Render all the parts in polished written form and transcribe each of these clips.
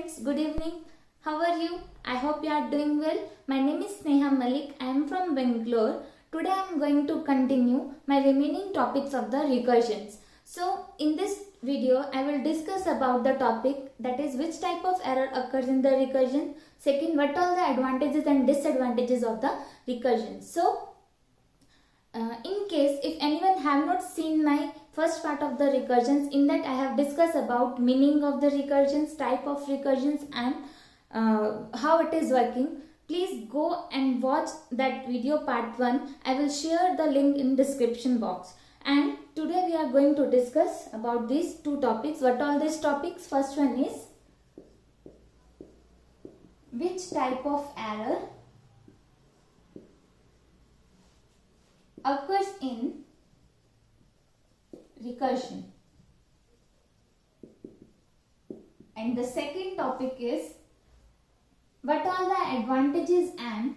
friends, good evening. How are you? I hope you are doing well. My name is Sneha Malik. I am from Bangalore. Today I am going to continue my remaining topics of the recursions. So in this video I will discuss about the topic, that is which type of error occurs in the recursion. Second, what are the advantages and disadvantages of the recursion. So in case if anyone have not seen my first part of the recursions, in that I have discussed about meaning of the recursions, type of recursions, and how it is working. Please go and watch that video part 1. I will share the link in description box. And today we are going to discuss about these two topics. What are these topics? First one is which type of error occurs in recursion, and the second topic is what are the advantages and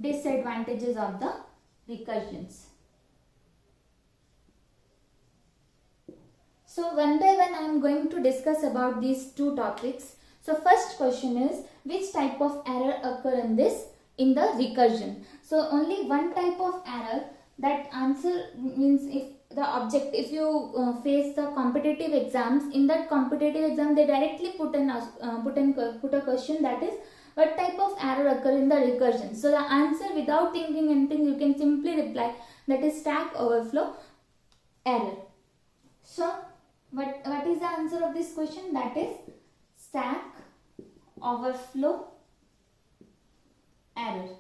disadvantages of the recursions. So one by one I am going to discuss about these two topics. So first question is which type of error occur in the recursion. So only one type of error. That answer means if you face the competitive exams, in that competitive exam they directly put a question, that is what type of error occur in the recursion. So the answer, without thinking anything, you can simply reply, that is stack overflow error. So what is the answer of this question? That is stack overflow error.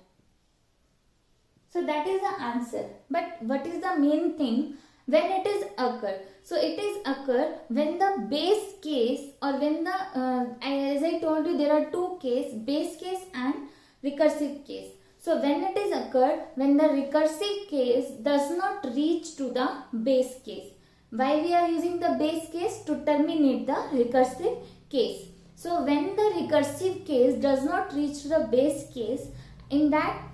So that is the answer. But what is the main thing when it is occur? So it is occur when the base case, or when the as I told you, there are two cases, base case and recursive case. So when it is occur when the recursive case does not reach to the base case. Why we are using the base case? To terminate the recursive case. So when the recursive case does not reach to the base case, in that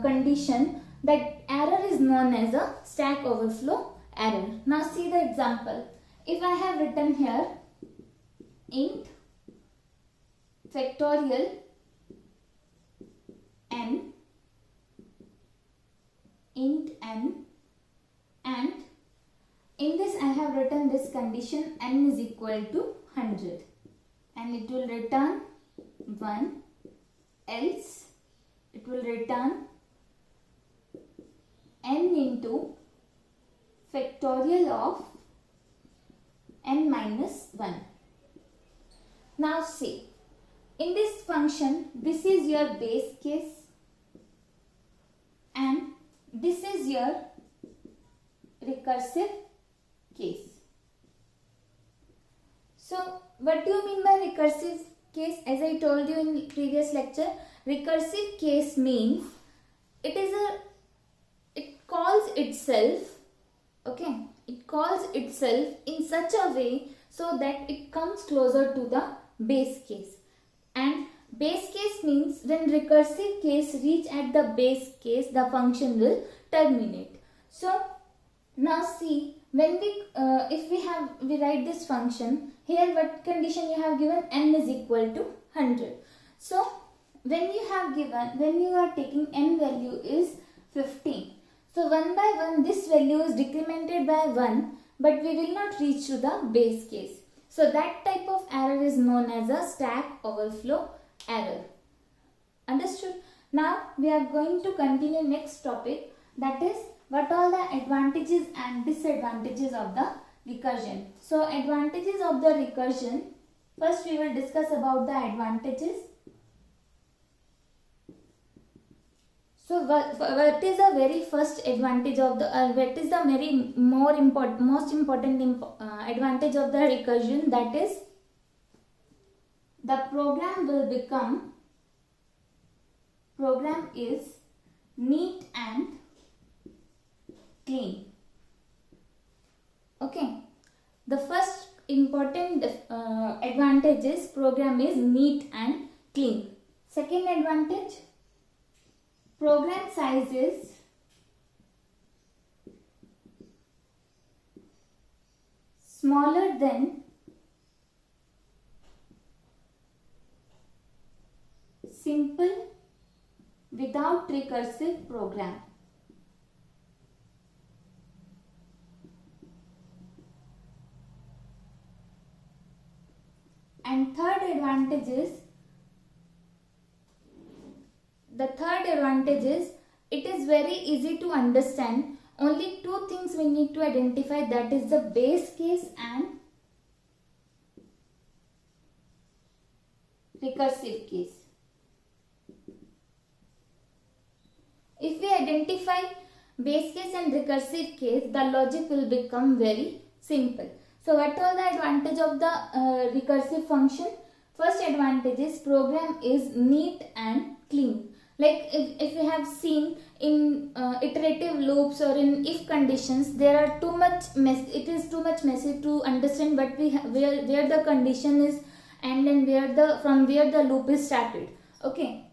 condition, that error is known as a stack overflow error. Now see the example. If I have written here int factorial n, int n, and in this I have written this condition, n is equal to 100, and it will return 1, else it will return n into factorial of n minus 1. Now see, in this function, this is your base case and this is your recursive case. So what do you mean by recursive case? As I told you in previous lecture, recursive case means it calls itself, okay, it calls itself in such a way so that it comes closer to the base case. And base case means when recursive case reach at the base case, the function will terminate. So now see, when we write this function here, what condition you have given? N is equal to 100. So when you are taking n value is 15. So one by one this value is decremented by 1, but we will not reach to the base case. So that type of error is known as a stack overflow error. Understood? Now we are going to continue next topic, that is what are the advantages and disadvantages of the recursion. So advantages of the recursion, first we will discuss about the advantages. So what is the very first advantage of the what is the very most important advantage of the recursion? That is the program is neat and clean. Okay, the first important advantage is program is neat and clean. Second advantage, program size is smaller than simple without recursive program. And the third advantage is it is very easy to understand. Only two things we need to identify, that is the base case and recursive case. If we identify base case and recursive case, the logic will become very simple. So what are the advantage of the recursive function? First advantage is program is neat and clean. Like if you have seen in iterative loops or in if conditions, there are too much it is too much messy to understand what we where the condition is and then from where the loop is started. Okay.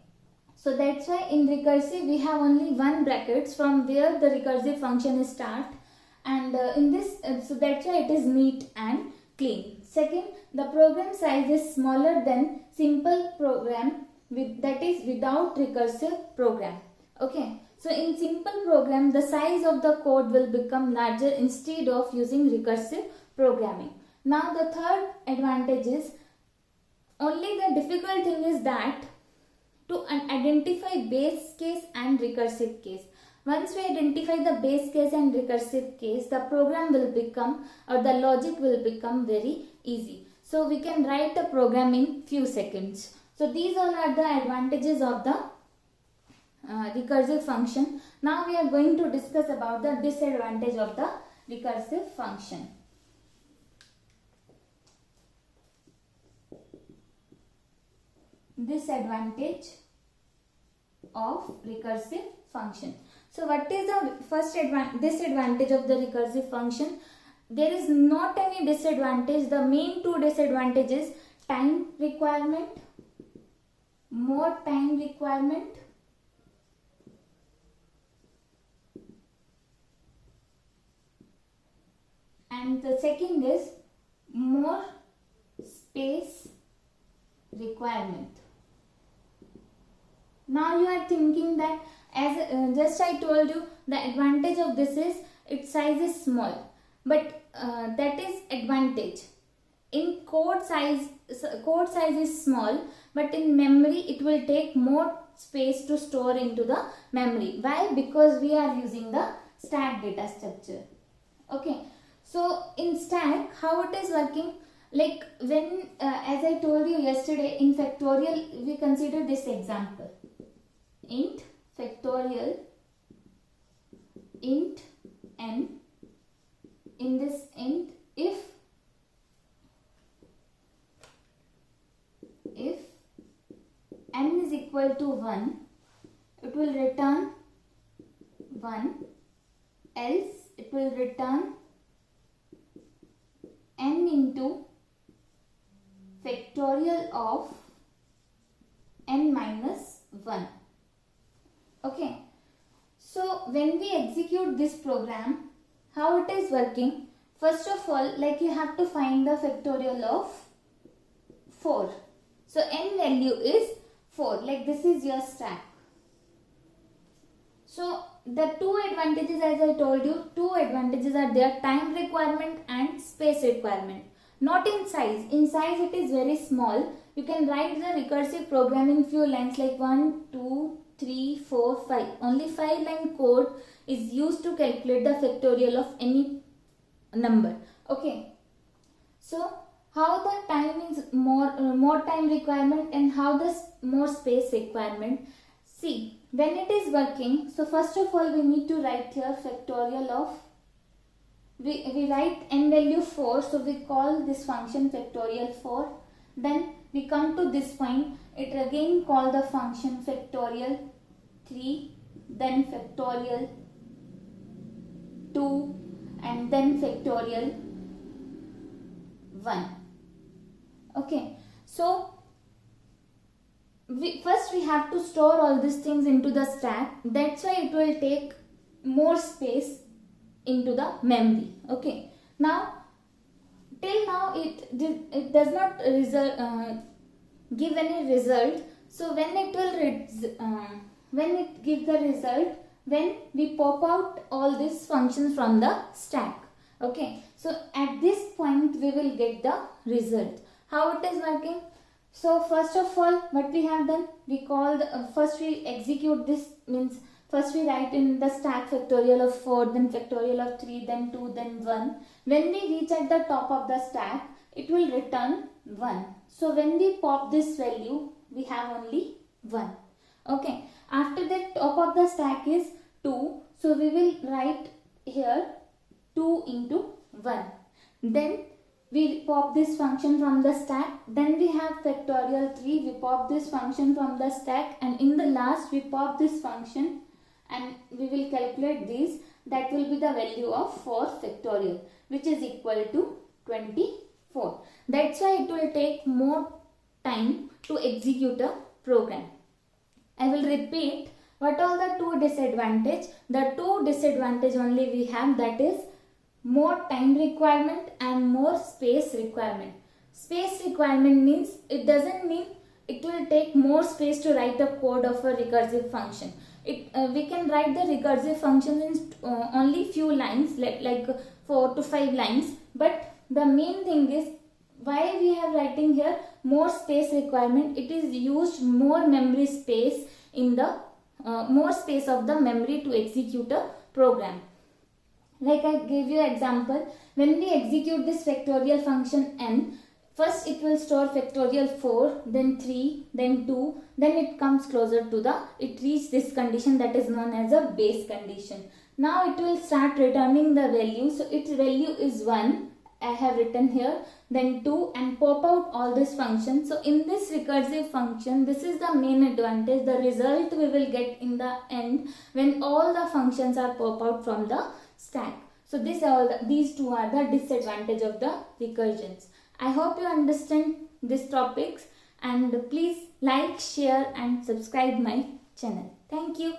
So that's why in recursive we have only one brackets from where the recursive function is start, and in this so that's why it is neat and clean. Second, the program size is smaller than simple program that is without recursive program. Okay, so in simple program the size of the code will become larger instead of using recursive programming. Now the third advantage is, only the difficult thing is that to identify base case and recursive case. Once we identify the base case and recursive case, the program will become, or the logic will become very easy. So we can write a program in few seconds. So these all are the advantages of the recursive function. Now we are going to discuss about the disadvantage of the recursive function. Disadvantage of recursive function. So what is the first disadvantage of the recursive function? There is not any disadvantage. The main two disadvantages: time requirement, more time requirement, and the second is more space requirement. Now you are thinking that, as just I told you, the advantage of this is its size is small, but that is advantage. In code size is small, but in memory it will take more space to store into the memory. Why? Because we are using the stack data structure. Okay, so in stack, how it is working? Like when, as I told you yesterday, in factorial we consider this example. Int factorial int n. In this int, if n is equal to 1, it will return 1, else it will return n into factorial of n minus 1. Okay, so when we execute this program, how it is working? First of all, like you have to find the factorial of 4. So n value is 4, like this is your stack. So the two advantages, as I told you, two advantages are there: time requirement and space requirement. Not in size. In size it is very small. You can write the recursive program in few lines, like 1, 2, 3, 4, 5. Only 5-line code is used to calculate the factorial of any number. Okay. So how the time is more time requirement and how the more space requirement. See, when it is working, so first of all we need to write here factorial of, we write n value 4, so we call this function factorial 4. Then we come to this point, it again call the function factorial 3, then factorial 2, and then factorial 1. Okay, so first we have to store all these things into the stack. That's why it will take more space into the memory. Okay, now till now it does not give any result. So when it will when it gives the result, when we pop out all these functions from the stack. Okay, so at this point we will get the result. How it is working? So first of all, what we have done, we called first we execute this, means first we write in the stack factorial of 4, then factorial of 3, then 2, then 1. When we reach at the top of the stack, it will return 1. So when we pop this value, we have only 1. Okay, after that top of the stack is 2. So we will write here 2 into 1. Then we pop this function from the stack. Then we have factorial 3. We pop this function from the stack, and in the last we pop this function and we will calculate this. That will be the value of 4 factorial, which is equal to 24. That's why it will take more time to execute a program. I will repeat what are the two disadvantage. The two disadvantage only we have, that is more time requirement and more space requirement. Space requirement means it doesn't mean it will take more space to write a code of a recursive function. We can write the recursive function in only few lines, like 4 to 5 lines. But the main thing is, why we have writing here more space requirement, it is used more memory space in the more space of the memory to execute a program. Like I gave you example, when we execute this factorial function n, first it will store factorial 4, then 3, then 2, then it comes closer to it reaches this condition that is known as a base condition. Now it will start returning the value. So its value is 1, I have written here, then 2, and pop out all this function. So in this recursive function, this is the main advantage, the result we will get in the end when all the functions are pop out from the stack. So these two are the disadvantage of the recursions. I hope you understand these topics, and please like, share and subscribe my channel. Thank you.